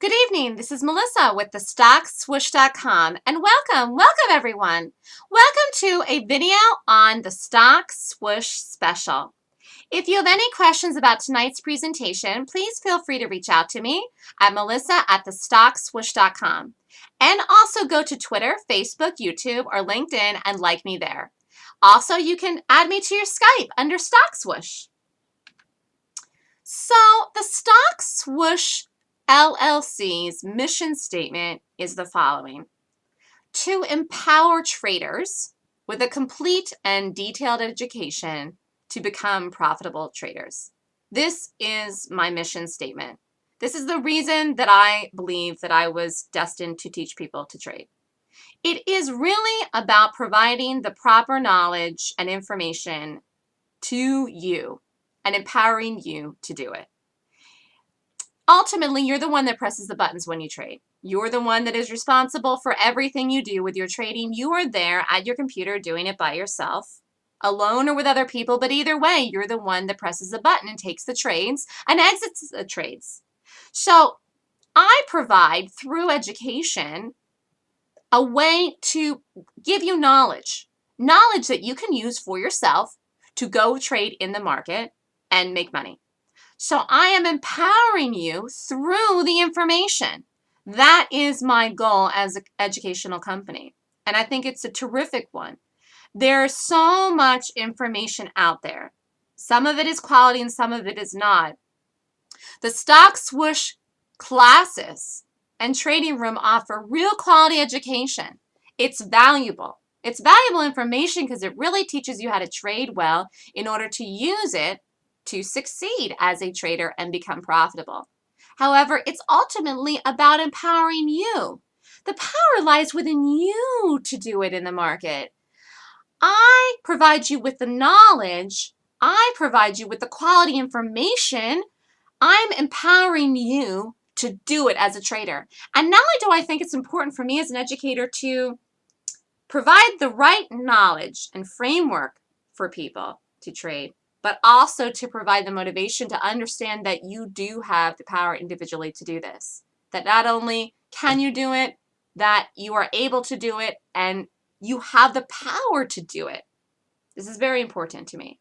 Good evening. This is Melissa with thestockswoosh.com and welcome everyone. Welcome to a video on the Stock Swoosh special. If you have any questions about tonight's presentation, please feel free to reach out to me at melissa@thestockswoosh.com. And also go to Twitter, Facebook, YouTube, or LinkedIn and like me there. Also, you can add me to your Skype under Stock Swoosh. So the Stock Swoosh LLC's mission statement is the following: to empower traders with a complete and detailed education to become profitable traders. This is my mission statement. This is the reason that I believe that I was destined to teach people to trade. It is really about providing the proper knowledge and information to you and empowering you to do it. Ultimately, you're the one that presses the buttons when you trade. You're the one that is responsible for everything you do with your trading. You are there at your computer doing it by yourself, alone or with other people, but either way, you're the one that presses the button and takes the trades and exits the trades. So I provide, through education, a way to give you knowledge that you can use for yourself to go trade in the market and make money. So I am empowering you through the information. That is my goal as an educational company. And I think it's a terrific one. There's so much information out there. Some of it is quality and some of it is not. The Stock Swoosh classes and trading room offer real quality education. It's valuable. It's valuable information because it really teaches you how to trade well in order to use it to succeed as a trader and become profitable. However, it's ultimately about empowering you. The power lies within you to do it in the market. I provide you with the knowledge. I provide you with the quality information. I'm empowering you to do it as a trader. And not only do I think it's important for me as an educator to provide the right knowledge and framework for people to trade, but also to provide the motivation to understand that you do have the power individually to do this. That not only can you do it, that you are able to do it, and you have the power to do it. This is very important to me.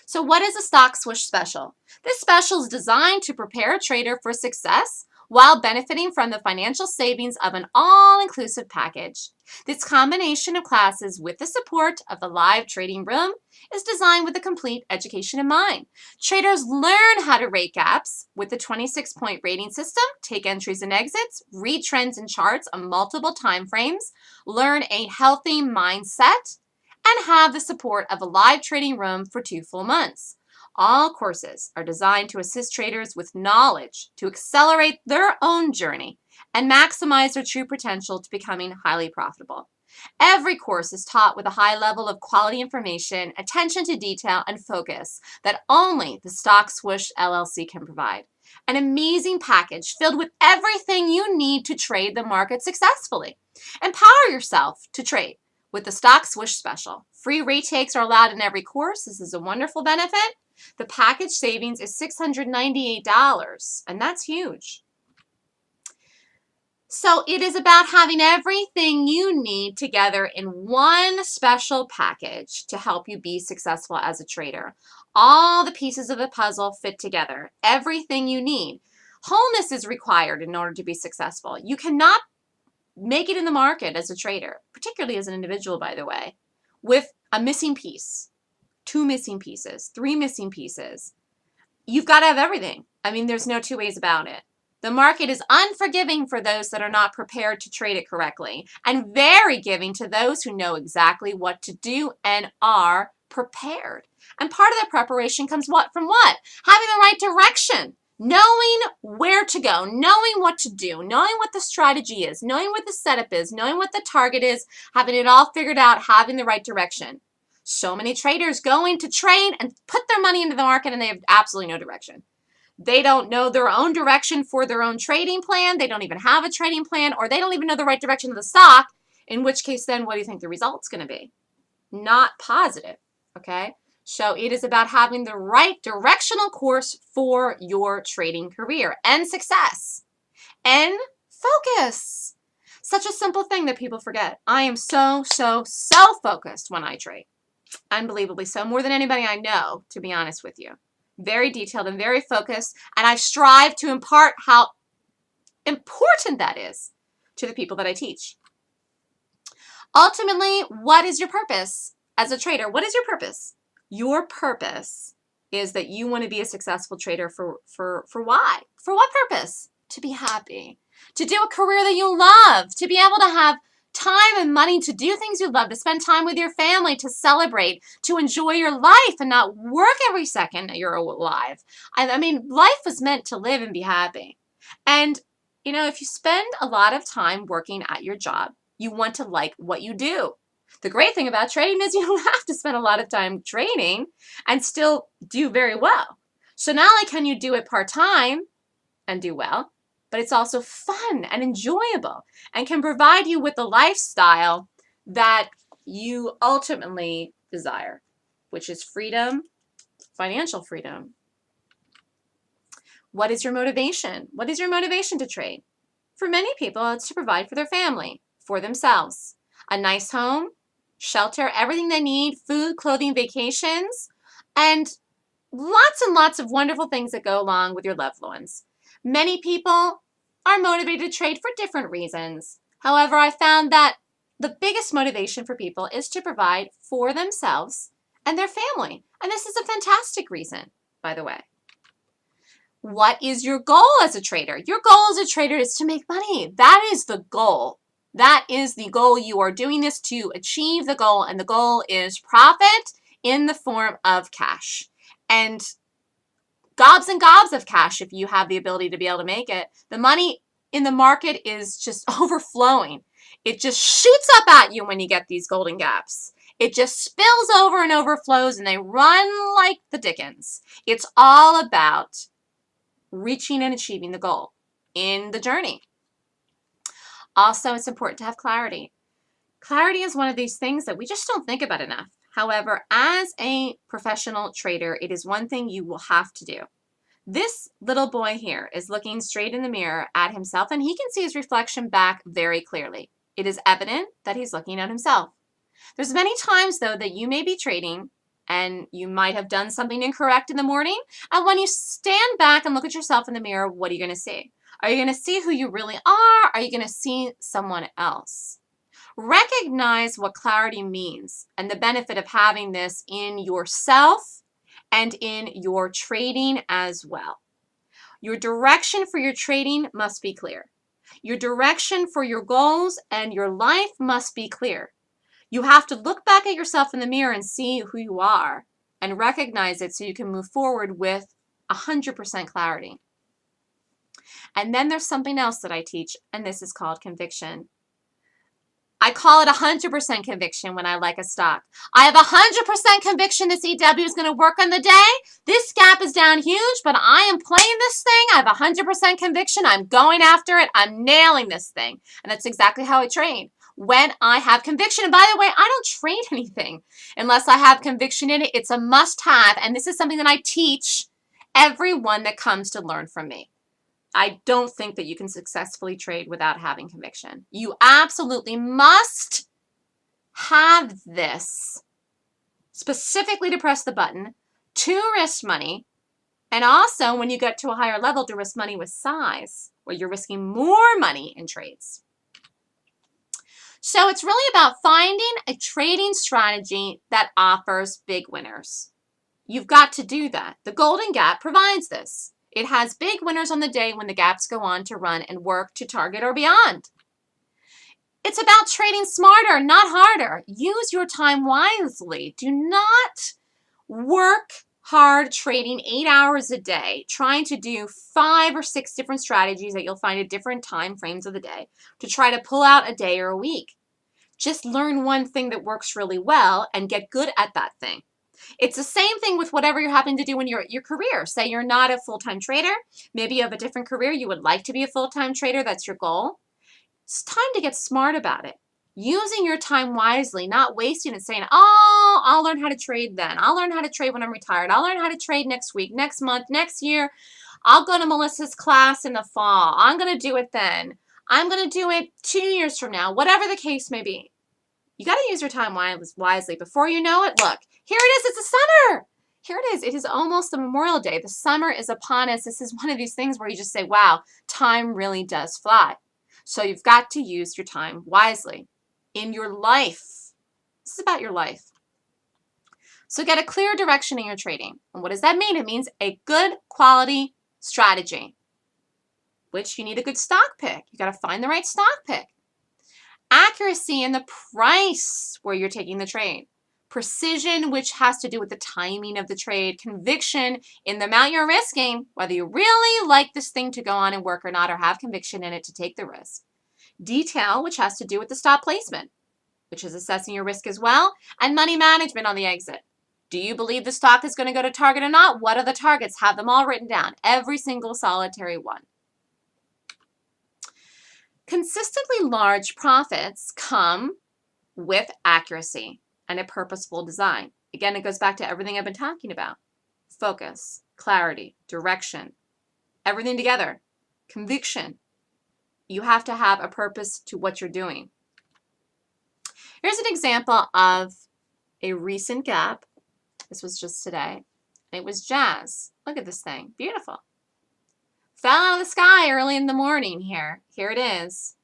So what is a Stock Swoosh special? This special is designed to prepare a trader for success while benefiting from the financial savings of an all-inclusive package. This combination of classes with the support of the live trading room is designed with a complete education in mind. Traders learn how to rate gaps with the 26-point rating system, take entries and exits, read trends and charts on multiple time frames, learn a healthy mindset, and have the support of a live trading room for 2 full months. All courses are designed to assist traders with knowledge to accelerate their own journey and maximize their true potential to becoming highly profitable. Every course is taught with a high level of quality information, attention to detail, and focus that only the Stock Swoosh LLC can provide. An amazing package filled with everything you need to trade the market successfully. Empower yourself to trade with the Stock Swoosh special. Free retakes are allowed in every course. This is a wonderful benefit. The package savings is $698, and that's huge. So it is about having everything you need together in one special package to help you be successful as a trader. All the pieces of the puzzle fit together. Everything you need. Wholeness is required in order to be successful. You cannot make it in the market as a trader, particularly as an individual, by the way, with a missing piece. 2 missing pieces, 3 missing pieces. You've got to have everything. I mean, there's no 2 ways about it. The market is unforgiving for those that are not prepared to trade it correctly, and very giving to those who know exactly what to do and are prepared. And part of that preparation comes from what? Having the right direction, knowing where to go, knowing what to do, knowing what the strategy is, knowing what the setup is, knowing what the target is, having it all figured out, having the right direction. So many traders go in to trade and put their money into the market and they have absolutely no direction. They don't know their own direction for their own trading plan. They don't even have a trading plan, or they don't even know the right direction of the stock, in which case then what do you think the result's going to be? Not positive, okay? So it is about having the right directional course for your trading career and success. and focus. Such a simple thing that people forget. I am so focused when I trade. Unbelievably so, more than anybody I know, to be honest with you. Very detailed and very focused, and I strive to impart how important that is to the people that I teach. Ultimately, what is your purpose as a trader? What is your purpose? Your purpose is that you want to be a successful trader for why? For what purpose? To be happy, to do a career that you love, to be able to have time and money to do things you love, to spend time with your family, to celebrate, to enjoy your life and not work every second that you're alive. I mean, life was meant to live and be happy. And, you know, if you spend a lot of time working at your job, you want to like what you do. The great thing about trading is you don't have to spend a lot of time trading and still do very well. So not only can you do it part-time and do well, but it's also fun and enjoyable and can provide you with the lifestyle that you ultimately desire, which is freedom, financial freedom. What is your motivation? What is your motivation to trade? For many people, it's to provide for their family, for themselves. A nice home, shelter, everything they need, food, clothing, vacations, and lots of wonderful things that go along with your loved ones. Many people are motivated to trade for different reasons. However, I found that the biggest motivation for people is to provide for themselves and their family. And this is a fantastic reason, by the way. What is your goal as a trader? Your goal as a trader is to make money. That is the goal. That is the goal. You are doing this to achieve the goal, and the goal is profit in the form of cash. And gobs and gobs of cash if you have the ability to be able to make it. The money in the market is just overflowing. It just shoots up at you when you get these golden gaps. It just spills over and overflows, and they run like the dickens. It's all about reaching and achieving the goal in the journey. Also, it's important to have clarity. Clarity is one of these things that we just don't think about enough. However, as a professional trader, it is one thing you will have to do. This little boy here is looking straight in the mirror at himself, and he can see his reflection back very clearly. It is evident that he's looking at himself. There's many times, though, that you may be trading and you might have done something incorrect in the morning, and when you stand back and look at yourself in the mirror, what are you going to see? Are you going to see who you really are? Are you going to see someone else? Recognize what clarity means and the benefit of having this in yourself and in your trading as well. Your direction for your trading must be clear. Your direction for your goals and your life must be clear. You have to look back at yourself in the mirror and see who you are and recognize it so you can move forward with 100% clarity. And then there's something else that I teach, and this is called conviction. I call it 100% conviction when I like a stock. I have 100% conviction this EW is going to work on the day. This gap is down huge, but I am playing this thing. I have 100% conviction. I'm going after it. I'm nailing this thing. And that's exactly how I trade. When I have conviction, and by the way, I don't trade anything unless I have conviction in it. It's a must-have, and this is something that I teach everyone that comes to learn from me. I don't think that you can successfully trade without having conviction. You absolutely must have this specifically to press the button, to risk money, and also when you get to a higher level to risk money with size, where you're risking more money in trades. So it's really about finding a trading strategy that offers big winners. You've got to do that. The Golden Gap provides this. It has big winners on the day when the gaps go on to run and work to target or beyond. It's about trading smarter, not harder. Use your time wisely. Do not work hard trading 8 hours a day, trying to do 5 or 6 different strategies that you'll find at different time frames of the day to try to pull out a day or a week. Just learn one thing that works really well and get good at that thing. It's the same thing with whatever you're having to do in your career. Say you're not a full-time trader. Maybe you have a different career. You would like to be a full-time trader. That's your goal. It's time to get smart about it. Using your time wisely, not wasting it saying, oh, I'll learn how to trade then. I'll learn how to trade when I'm retired. I'll learn how to trade next week, next month, next year. I'll go to Melissa's class in the fall. I'm going to do it then. I'm going to do it 2 years from now, whatever the case may be. You got to use your time wisely. Before you know it, look, here it is. It's the summer. Here it is. It is almost the Memorial Day. The summer is upon us. This is one of these things where you just say, wow, time really does fly. So you've got to use your time wisely in your life. This is about your life. So get a clear direction in your trading. And what does that mean? It means a good quality strategy, which you need a good stock pick. You got to find the right stock pick. Accuracy in the price where you're taking the trade. Precision, which has to do with the timing of the trade. Conviction in the amount you're risking, whether you really like this thing to go on and work or not, or have conviction in it to take the risk. Detail, which has to do with the stop placement, which is assessing your risk as well. And money management on the exit. Do you believe the stock is going to go to target or not? What are the targets? Have them all written down. Every single solitary one. Consistently large profits come with accuracy and a purposeful design. Again, it goes back to everything I've been talking about. Focus, clarity, direction, everything together. Conviction. You have to have a purpose to what you're doing. Here's an example of a recent gap. This was just today. It was Jazz. Look at this thing. Beautiful. Fell out of the sky early in the morning here. Here it is.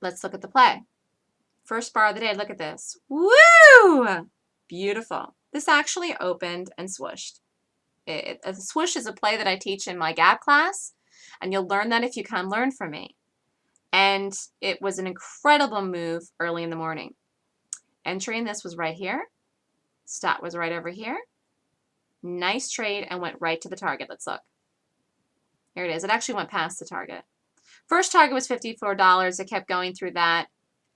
Let's look at the play. First bar of the day. Look at this. Woo! Beautiful. This actually opened and swooshed. A swoosh is a play that I teach in my gap class, and you'll learn that if you come learn from me. And it was an incredible move early in the morning. Entry in this was right here. Stop was right over here. Nice trade and went right to the target. Let's look. Here it is. It actually went past the target. First target was $54. It kept going through that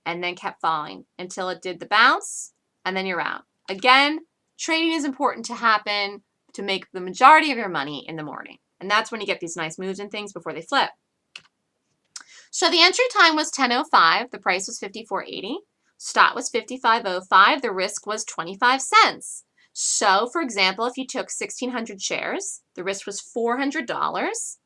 and then kept falling until it did the bounce, and then you're out. Again, trading is important to happen to make the majority of your money in the morning. And that's when you get these nice moves and things before they flip. So the entry time was 10:05. The price was $54.80. Stop was $55.05. The risk was 25 cents. So, for example, if you took 1,600 shares, the risk was $400.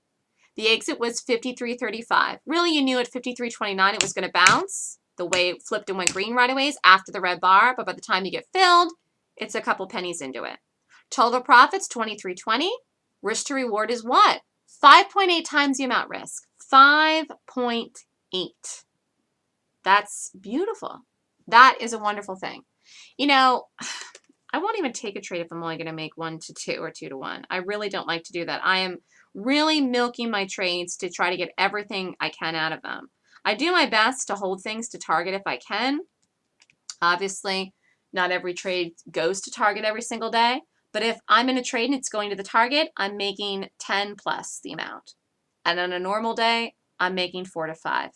The exit was $53.35. Really, you knew at $53.29 it was going to bounce. The way it flipped and went green right away is after the red bar, but by the time you get filled, it's a couple pennies into it. Total profits, $23.20. Risk to reward is what? 5.8 times the amount risk. 5.8. That's beautiful. That is a wonderful thing. You know, I won't even take a trade if I'm only going to make 1 to 2 or 2 to 1. I really don't like to do that. I am really milking my trades to try to get everything I can out of them. I do my best to hold things to target if I can. Obviously, not every trade goes to target every single day. But if I'm in a trade and it's going to the target, I'm making 10 plus the amount. And on a normal day, I'm making 4 to 5.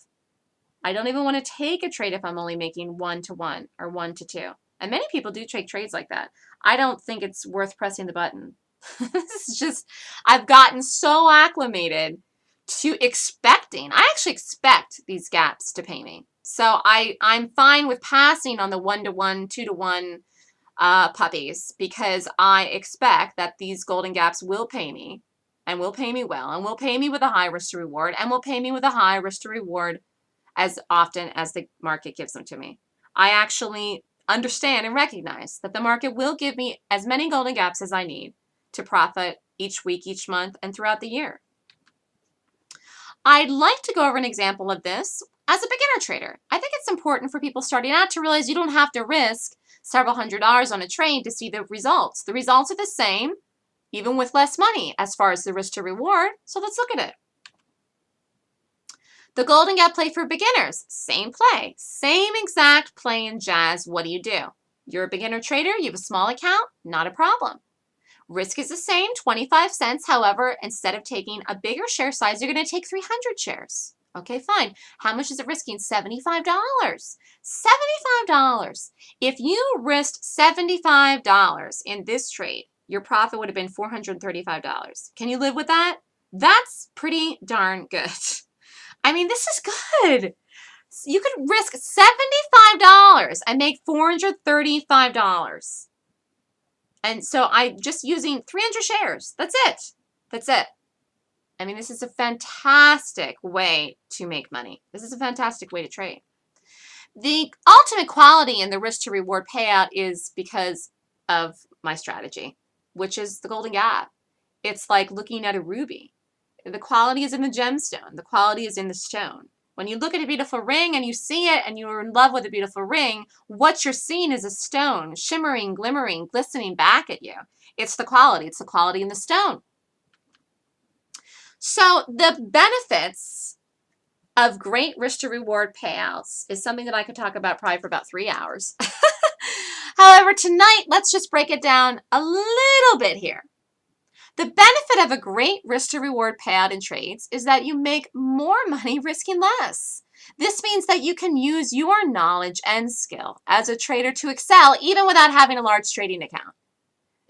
I don't even want to take a trade if I'm only making 1 to 1 or 1 to 2. And many people do take trades like that. I don't think it's worth pressing the button. This is just, I've gotten so acclimated to expecting. I actually expect these gaps to pay me. So I'm fine with passing on the 1 to 1, 2 to 1 puppies, because I expect that these golden gaps will pay me, and will pay me well, and will pay me with a high risk to reward, and will pay me with a high risk to reward as often as the market gives them to me. I actually understand and recognize that the market will give me as many golden gaps as I need to profit each week, each month, and throughout the year. I'd like to go over an example of this as a beginner trader. I think it's important for people starting out to realize you don't have to risk several $100s on a trade to see the results. The results are the same, even with less money as far as the risk to reward. So let's look at it. The golden gap play for beginners, same play, same exact play in Jazz. What do? You're a beginner trader, you have a small account, not a problem. Risk is the same, 25 cents. However, instead of taking a bigger share size, you're going to take 300 shares. Okay, fine. How much is it risking? $75. $75. If you risked $75 in this trade, your profit would have been $435. Can you live with that? That's pretty darn good. I mean, this is good. You could risk $75 and make $435. And so I'm just using 300 shares. That's it. That's it. I mean, this is a fantastic way to make money. This is a fantastic way to trade. The ultimate quality in the risk to reward payout is because of my strategy, which is the golden gap. It's like looking at a ruby. The quality is in the gemstone. The quality is in the stone. When you look at a beautiful ring and you see it and you're in love with a beautiful ring, what you're seeing is a stone shimmering, glimmering, glistening back at you. It's the quality. It's the quality in the stone. So the benefits of great risk to reward payouts is something that I could talk about probably for about 3 hours. However, tonight, let's just break it down a little bit here. The benefit of a great risk to reward payout in trades is that you make more money risking less. This means that you can use your knowledge and skill as a trader to excel even without having a large trading account.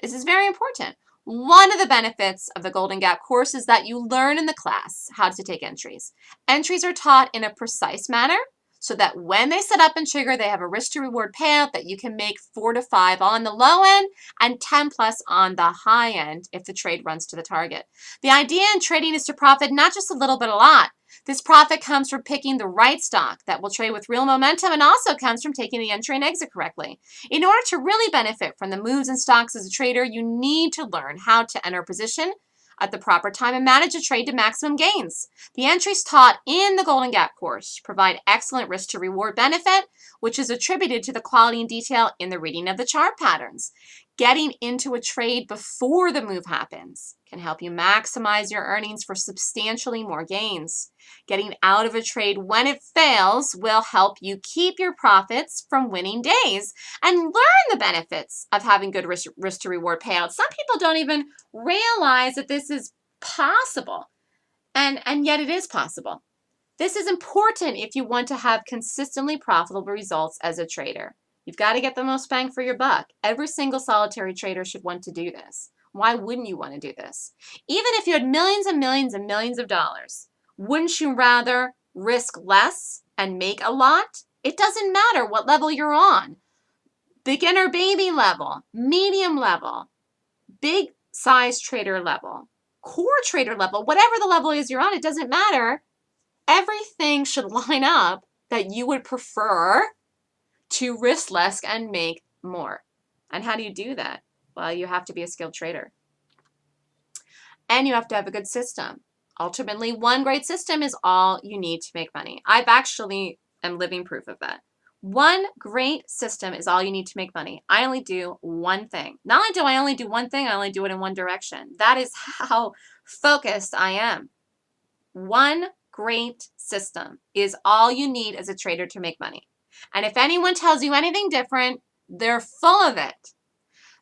This is very important. One of the benefits of the Golden Gap course is that you learn in the class how to take entries. Entries are taught in a precise manner so that when they set up and trigger, they have a risk to reward payout that you can make 4 to 5 on the low end and 10 plus on the high end if the trade runs to the target. The idea in trading is to profit not just a little but a lot. This profit comes from picking the right stock that will trade with real momentum and also comes from taking the entry and exit correctly. In order to really benefit from the moves in stocks as a trader, you need to learn how to enter a position at the proper time and manage a trade to maximum gains. The entries taught in the Golden Gap course provide excellent risk to reward benefit, which is attributed to the quality and detail in the reading of the chart patterns. Getting into a trade before the move happens can help you maximize your earnings for substantially more gains. Getting out of a trade when it fails will help you keep your profits from winning days and learn the benefits of having good risk to reward payouts. Some people don't even realize that this is possible, and yet it is possible. This is important if you want to have consistently profitable results as a trader. You've got to get the most bang for your buck. Every single solitary trader should want to do this. Why wouldn't you want to do this? Even if you had millions and millions and millions of dollars, wouldn't you rather risk less and make a lot? It doesn't matter what level you're on. Beginner baby level, medium level, big size trader level, core trader level, whatever the level is you're on, it doesn't matter. Everything should line up that you would prefer to risk less and make more. And how do you do that? Well, you have to be a skilled trader. And you have to have a good system. Ultimately, one great system is all you need to make money. I've actually am living proof of that. One great system is all you need to make money. I only do one thing. Not only do I only do one thing, I only do it in one direction. That is how focused I am. One great system is all you need as a trader to make money. And if anyone tells you anything different, they're full of it.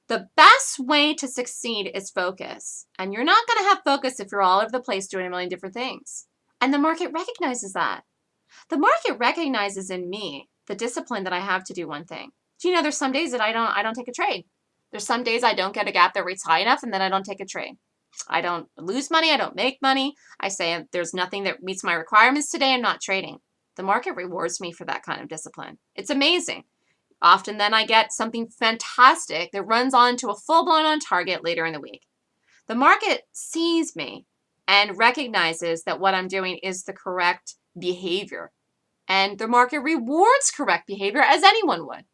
The best way to succeed is focus. And you're not going to have focus if you're all over the place doing a million different things. And the market recognizes that. The market recognizes in me the discipline that I have to do one thing. Do you know there's some days that I don't take a trade. There's some days I don't get a gap that rates high enough and then I don't take a trade. I don't lose money. I don't make money. I say there's nothing that meets my requirements today. I'm not trading. The market rewards me for that kind of discipline. It's amazing. Often then I get something fantastic that runs on to a full-blown on target later in the week. The market sees me and recognizes that what I'm doing is the correct behavior. And the market rewards correct behavior as anyone would.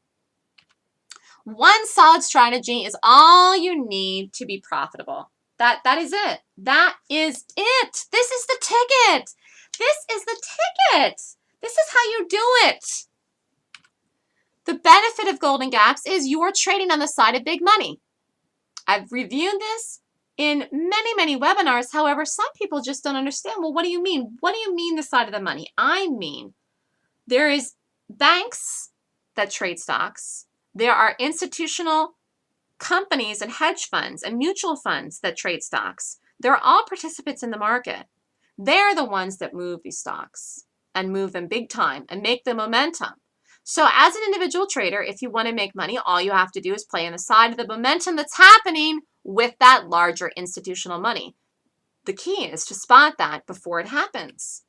One solid strategy is all you need to be profitable. That is it. That is it. This is the ticket. This is the ticket. This is how you do it. The benefit of Golden Gaps is you're trading on the side of big money. I've reviewed this in many, many webinars. However, some people just don't understand. Well, what do you mean? What do you mean the side of the money? I mean, there is banks that trade stocks. There are institutional companies and hedge funds and mutual funds that trade stocks. They're all participants in the market. They're the ones that move these stocks and move them big time and make the momentum. So as an individual trader, if you want to make money, all you have to do is play on the side of the momentum that's happening with that larger institutional money. The key is to spot that before it happens,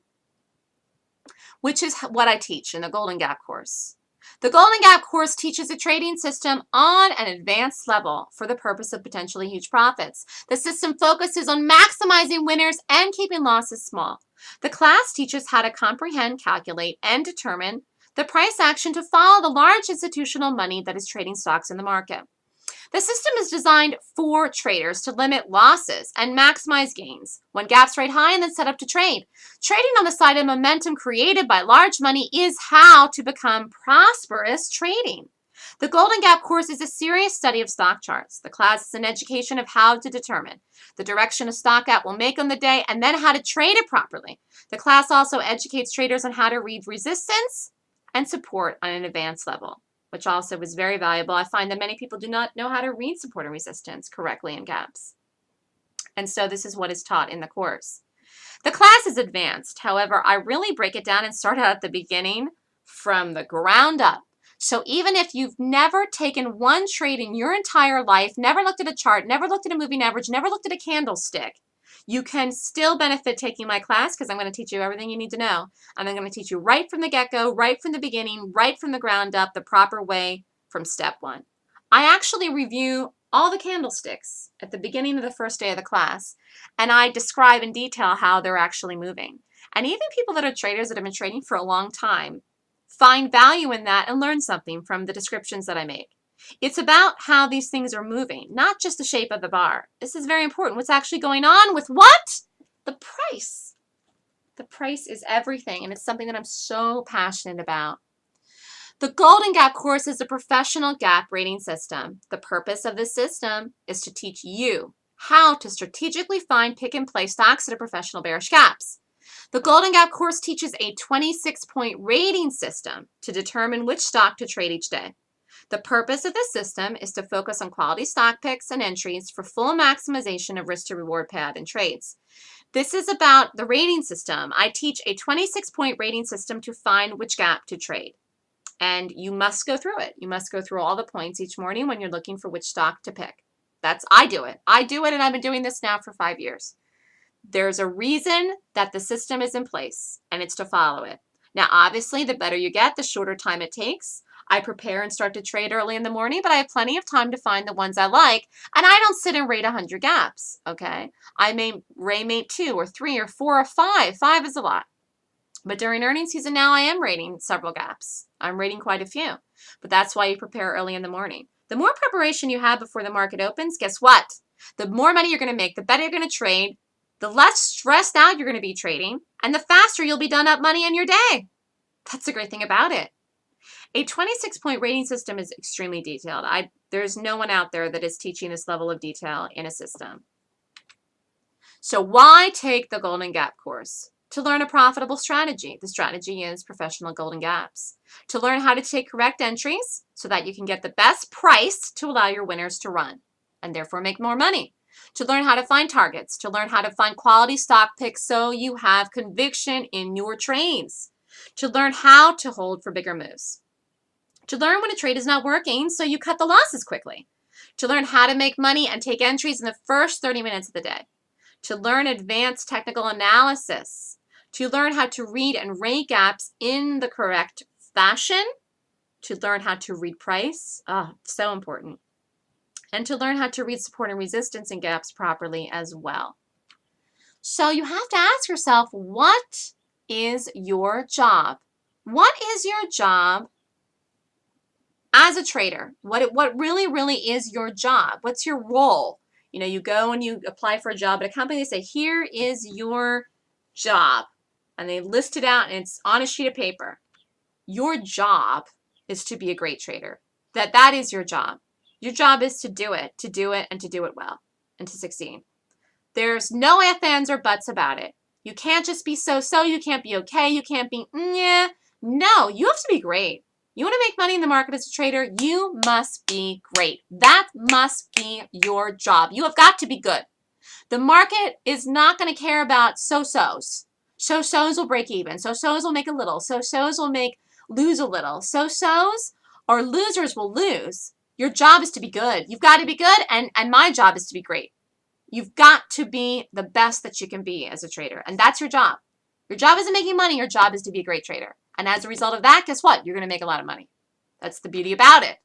which is what I teach in the Golden Gap course. The Golden Gap course teaches a trading system on an advanced level for the purpose of potentially huge profits. The system focuses on maximizing winners and keeping losses small. The class teaches how to comprehend, calculate, and determine the price action to follow the large institutional money that is trading stocks in the market. The system is designed for traders to limit losses and maximize gains. When gaps rate high and then set up to trade. Trading on the side of momentum created by large money is how to become prosperous trading. The Golden Gap course is a serious study of stock charts. The class is an education of how to determine the direction a stock gap will make on the day and then how to trade it properly. The class also educates traders on how to read resistance and support on an advanced level, which also is very valuable. I find that many people do not know how to read support and resistance correctly in gaps. And so this is what is taught in the course. The class is advanced. However, I really break it down and start out at the beginning from the ground up. So even if you've never taken one trade in your entire life, never looked at a chart, never looked at a moving average, never looked at a candlestick, you can still benefit taking my class because I'm going to teach you everything you need to know. And I'm going to teach you right from the get-go, right from the beginning, right from the ground up, the proper way from step one. I actually review all the candlesticks at the beginning of the first day of the class, and I describe in detail how they're actually moving. And even people that are traders that have been trading for a long time find value in that and learn something from the descriptions that I make. It's about how these things are moving, not just the shape of the bar. This is very important. What's actually going on with what? The price. The price is everything, and it's something that I'm so passionate about. The Golden Gap course is a professional gap rating system. The purpose of this system is to teach you how to strategically find, pick, and play stocks that are professional bearish gaps. The Golden Gap course teaches a 26-point rating system to determine which stock to trade each day. The purpose of this system is to focus on quality stock picks and entries for full maximization of risk to reward payout in trades. This is about the rating system. I teach a 26-point rating system to find which gap to trade. And you must go through it. You must go through all the points each morning when you're looking for which stock to pick. I do it. I do it, and I've been doing this now for 5 years. There's a reason that the system is in place, and it's to follow it. Now, obviously, the better you get, the shorter time it takes. I prepare and start to trade early in the morning, but I have plenty of time to find the ones I like, and I don't sit and rate 100 gaps, okay? I may rate 2 or 3 or 4 or 5. 5 is a lot. But during earnings season now, I am rating several gaps. I'm rating quite a few. But that's why you prepare early in the morning. The more preparation you have before the market opens, guess what? The more money you're going to make, the better you're going to trade, the less stressed out you're going to be trading, and the faster you'll be done up money in your day. That's the great thing about it. A 26-point rating system is extremely detailed. There's no one out there that is teaching this level of detail in a system. So why take the Golden Gap course? To learn a profitable strategy. The strategy is professional golden gaps. To learn how to take correct entries so that you can get the best price to allow your winners to run and therefore make more money. To learn how to find targets. To learn how to find quality stock picks so you have conviction in your trades. To learn how to hold for bigger moves. To learn when a trade is not working so you cut the losses quickly. To learn how to make money and take entries in the first 30 minutes of the day. To learn advanced technical analysis. To learn how to read and rate gaps in the correct fashion. To learn how to read price. Oh, so important. And to learn how to read support and resistance in gaps properly as well. So you have to ask yourself, what is your job? What is your job as a trader? What really is your job? What's your role? You know, you go and you apply for a job at a company, they say, here is your job. And they list it out, and it's on a sheet of paper. Your job is to be a great trader. That is your job. Your job is to do it, and to do it well, and to succeed. There's no ifs, ands, or buts about it. You can't just be so-so. You can't be okay. You can't be, yeah. No, you have to be great. You want to make money in the market as a trader, you must be great. That must be your job. You have got to be good. The market is not going to care about so-sos. So-sos will break even. So-sos will make a little. So-sos will lose a little. So-sos or losers will lose. Your job is to be good. You've got to be good, and my job is to be great. You've got to be the best that you can be as a trader, and that's your job. Your job isn't making money. Your job is to be a great trader. And as a result of that, guess what? You're going to make a lot of money. That's the beauty about it.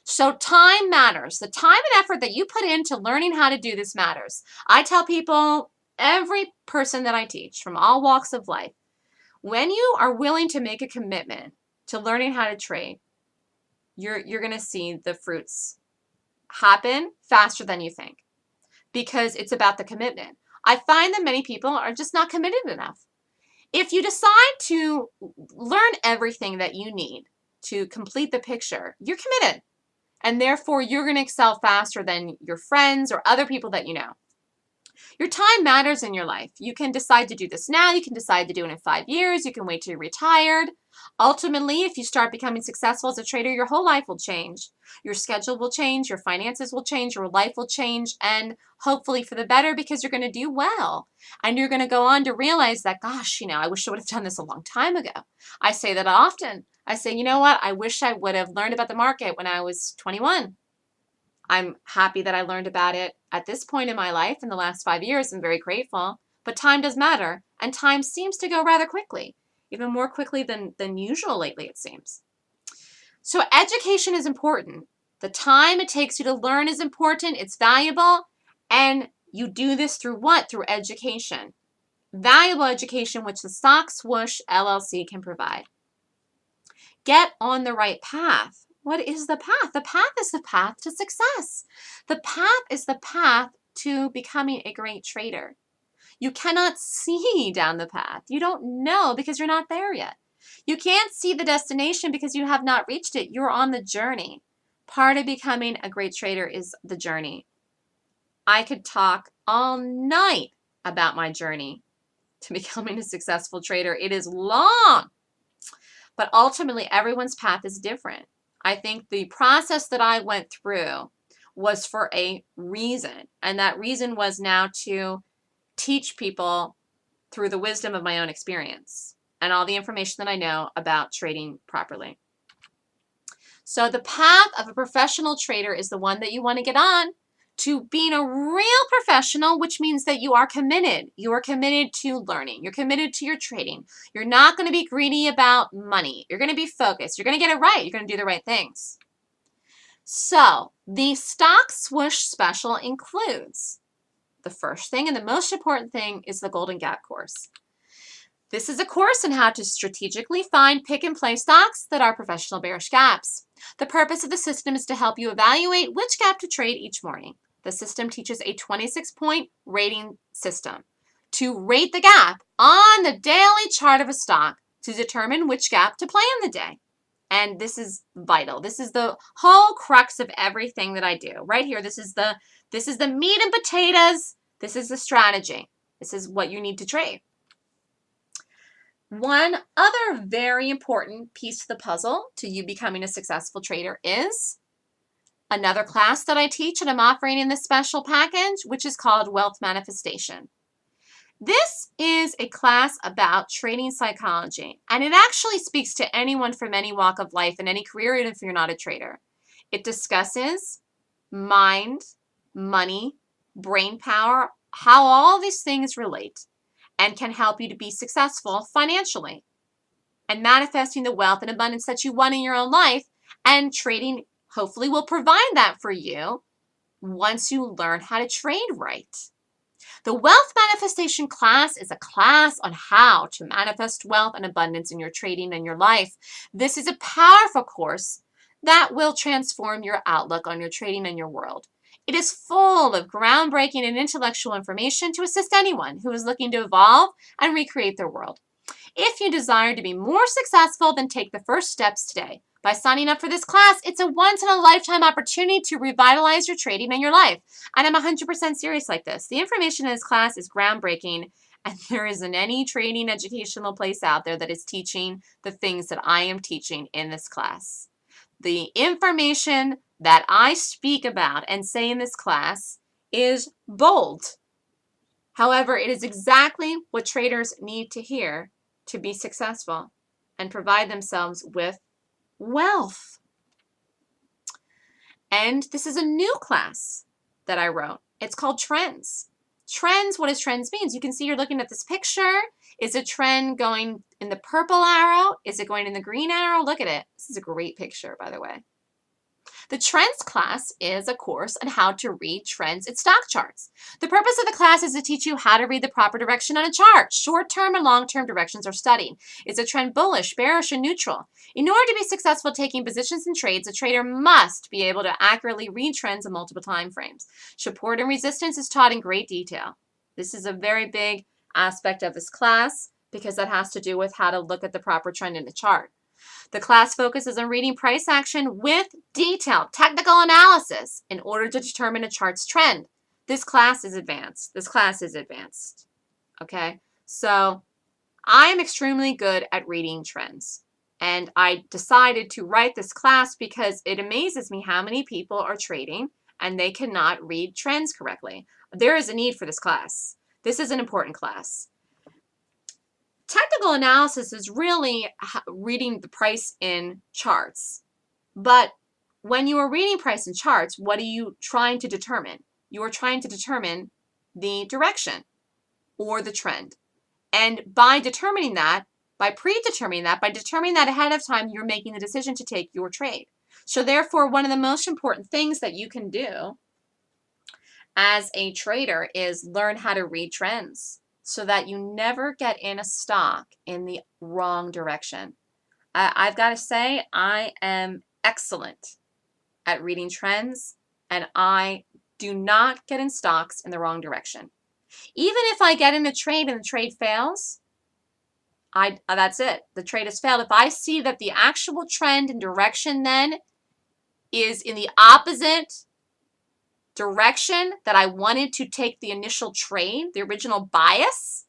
So time matters. The time and effort that you put into learning how to do this matters. I tell people, every person that I teach from all walks of life, when you are willing to make a commitment to learning how to trade, you're going to see the fruits happen faster than you think, because it's about the commitment. I find that many people are just not committed enough. If you decide to learn everything that you need to complete the picture, you're committed. And therefore, you're going to excel faster than your friends or other people that you know. Your time matters in your life. You can decide to do this now. You can decide to do it in 5 years. You can wait till you're retired. Ultimately, if you start becoming successful as a trader, your whole life will change. Your schedule will change. Your finances will change. Your life will change. And hopefully for the better, because you're going to do well. And you're going to go on to realize that, gosh, I wish I would have done this a long time ago. I say that often. I say, you know what? I wish I would have learned about the market when I was 21. I'm happy that I learned about it at this point in my life in the last 5 years. I'm very grateful. But time does matter. And time seems to go rather quickly, even more quickly than usual lately, it seems. So education is important. The time it takes you to learn is important. It's valuable. And you do this through what? Through education. Valuable education, which the Stock Swoosh LLC can provide. Get on the right path. What is the path? The path is the path to success. The path is the path to becoming a great trader. You cannot see down the path. You don't know because you're not there yet. You can't see the destination because you have not reached it. You're on the journey. Part of becoming a great trader is the journey. I could talk all night about my journey to becoming a successful trader. It is long. But ultimately, everyone's path is different. I think the process that I went through was for a reason. And that reason was now to teach people through the wisdom of my own experience and all the information that I know about trading properly. So the path of a professional trader is the one that you want to get on to being a real professional, which means that you are committed. You are committed to learning. You're committed to your trading. You're not going to be greedy about money. You're going to be focused. You're going to get it right. You're going to do the right things. So the Stock Swoosh special includes the first thing and the most important thing is the Golden Gap course. This is a course on how to strategically find, pick, and play stocks that are professional bearish gaps. The purpose of the system is to help you evaluate which gap to trade each morning. The system teaches a 26-point rating system to rate the gap on the daily chart of a stock to determine which gap to play in the day. And this is vital. This is the whole crux of everything that I do. Right here, this is the meat and potatoes. This is the strategy. This is what you need to trade. One other very important piece of the puzzle to you becoming a successful trader is another class that I teach and I'm offering in this special package, which is called Wealth Manifestation. This is a class about trading psychology, and it actually speaks to anyone from any walk of life and any career, even if you're not a trader. It discusses mind, money, brain power, how all these things relate, and can help you to be successful financially and manifesting the wealth and abundance that you want in your own life. And trading hopefully will provide that for you once you learn how to trade right. The Wealth Manifestation class is a class on how to manifest wealth and abundance in your trading and your life. This is a powerful course that will transform your outlook on your trading and your world. It is full of groundbreaking and intellectual information to assist anyone who is looking to evolve and recreate their world. If you desire to be more successful, then take the first steps today. By signing up for this class, it's a once-in-a-lifetime opportunity to revitalize your trading and your life. And I'm 100% serious like this. The information in this class is groundbreaking, and there isn't any trading educational place out there that is teaching the things that I am teaching in this class. The information that I speak about and say in this class is bold. However, it is exactly what traders need to hear to be successful and provide themselves with wealth. And this is a new class that I wrote. It's called Trends. Trends, what does trends mean? You can see you're looking at this picture. Is a trend going in the purple arrow? Is it going in the green arrow? Look at it. This is a great picture, by the way. The trends class is a course on how to read trends in stock charts. The purpose of the class is to teach you how to read the proper direction on a chart. Short-term and long-term directions are studied. Is a trend bullish, bearish, and neutral? In order to be successful taking positions in trades, a trader must be able to accurately read trends in multiple time frames. Support and resistance is taught in great detail. This is a very big aspect of this class because that has to do with how to look at the proper trend in a chart. The class focuses on reading price action with detailed technical analysis in order to determine a chart's trend. This class is advanced. Okay, so I am extremely good at reading trends. And I decided to write this class because it amazes me how many people are trading and they cannot read trends correctly. There is a need for this class. This is an important class. Technical analysis is really reading the price in charts. But when you are reading price in charts, what are you trying to determine? You are trying to determine the direction or the trend. And by determining that, by predetermining that, by determining that ahead of time, you're making the decision to take your trade. So therefore, one of the most important things that you can do as a trader is learn how to read trends, so that you never get in a stock in the wrong direction. I've got to say, I am excellent at reading trends, and I do not get in stocks in the wrong direction. Even if I get in a trade and the trade fails, that's it. The trade has failed. If I see that the actual trend and direction then is in the opposite direction that I wanted to take the initial trade, the original bias,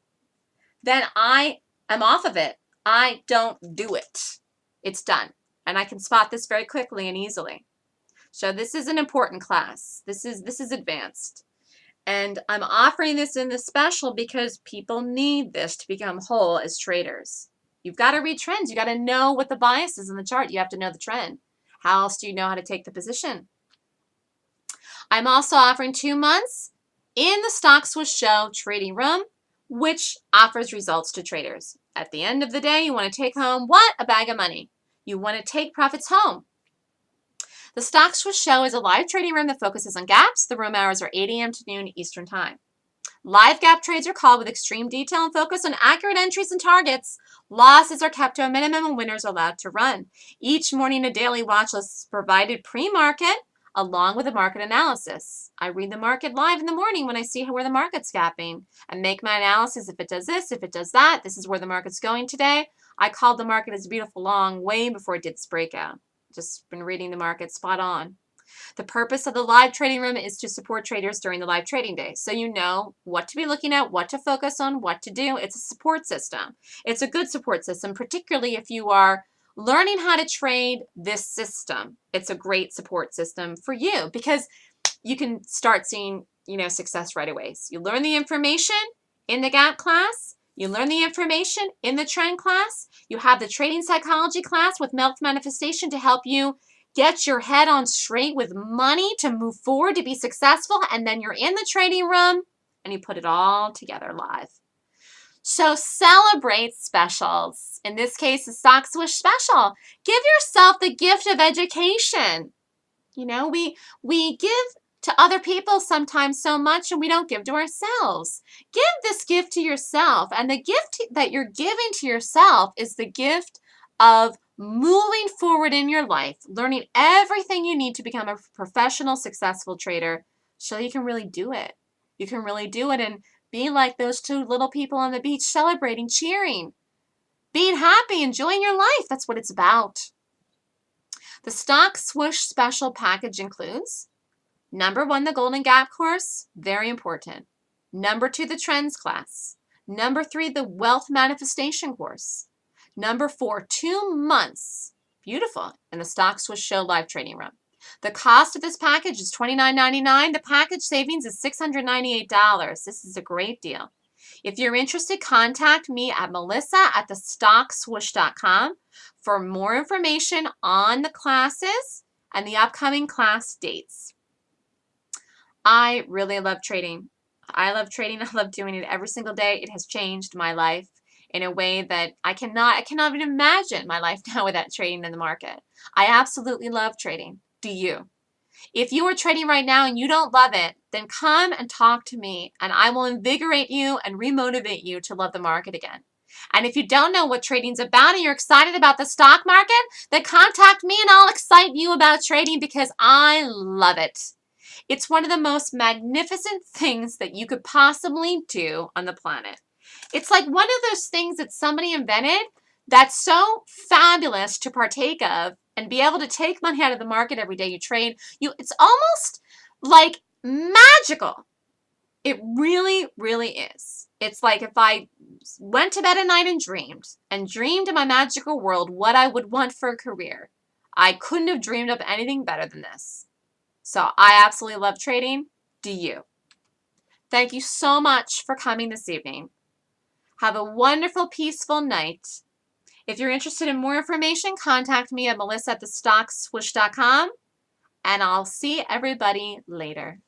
then I am off of it. I don't do it. It's done. And I can spot this very quickly and easily. So this is an important class. This is advanced. And I'm offering this in the special because people need this to become whole as traders. You've got to read trends. You got to know what the bias is in the chart. You have to know the trend. How else do you know how to take the position? I'm also offering 2 months in the Stock Swoosh Show trading room, which offers results to traders. At the end of the day, you want to take home what? A bag of money. You want to take profits home. The Stock Swoosh Show is a live trading room that focuses on gaps. The room hours are 8 a.m. to noon Eastern Time. Live gap trades are called with extreme detail and focus on accurate entries and targets. Losses are kept to a minimum and winners are allowed to run. Each morning, a daily watch list is provided pre-market along with a market analysis. I read the market live in the morning when I see where the market's gapping and make my analysis. If it does this, if it does that, this is where the market's going today. I called the market as beautiful long way before it did its breakout. Just been reading the market spot on. The purpose of the live trading room is to support traders during the live trading day. So you know what to be looking at, what to focus on, what to do. It's a support system. It's a good support system, particularly if you are learning how to trade this system. It's a great support system for you because you can start seeing, success right away. So you learn the information in the gap class. You learn the information in the trend class. You have the trading psychology class with wealth manifestation to help you get your head on straight with money to move forward, to be successful. And then you're in the trading room and you put it all together live. So celebrate specials. In this case, the Stock Swoosh special. Give yourself the gift of education. We give to other people sometimes so much and we don't give to ourselves. Give this gift to yourself. And the gift that you're giving to yourself is the gift of moving forward in your life, learning everything you need to become a professional, successful trader so you can really do it. You can really do it and be like those 2 little people on the beach celebrating, cheering, being happy, enjoying your life. That's what it's about. The Stock Swoosh special package includes number 1, the Golden Gap course, very important. Number 2, the Trends class. Number 3, the Wealth Manifestation course. Number 4, 2 months, beautiful, in the Stock Swoosh Show live trading room. The cost of this package is $29.99. The package savings is $698. This is a great deal. If you're interested, contact me at melissa@thestockswoosh.com for more information on the classes and the upcoming class dates. I really love trading. I love trading. I love doing it every single day. It has changed my life. in a way that I cannot even imagine my life now without trading in the market. I absolutely love trading. Do you? If you are trading right now and you don't love it, then come and talk to me and I will invigorate you and remotivate you to love the market again. And if you don't know what trading's about and you're excited about the stock market, then contact me and I'll excite you about trading because I love it. It's one of the most magnificent things that you could possibly do on the planet. It's like one of those things that somebody invented that's so fabulous to partake of and be able to take money out of the market every day you trade. It's almost like magical. It really, really is. It's like if I went to bed at night and dreamed in my magical world what I would want for a career. I couldn't have dreamed up anything better than this. So I absolutely love trading. Do you? Thank you so much for coming this evening. Have a wonderful, peaceful night. If you're interested in more information, contact me at melissa@thestockswoosh.com, and I'll see everybody later.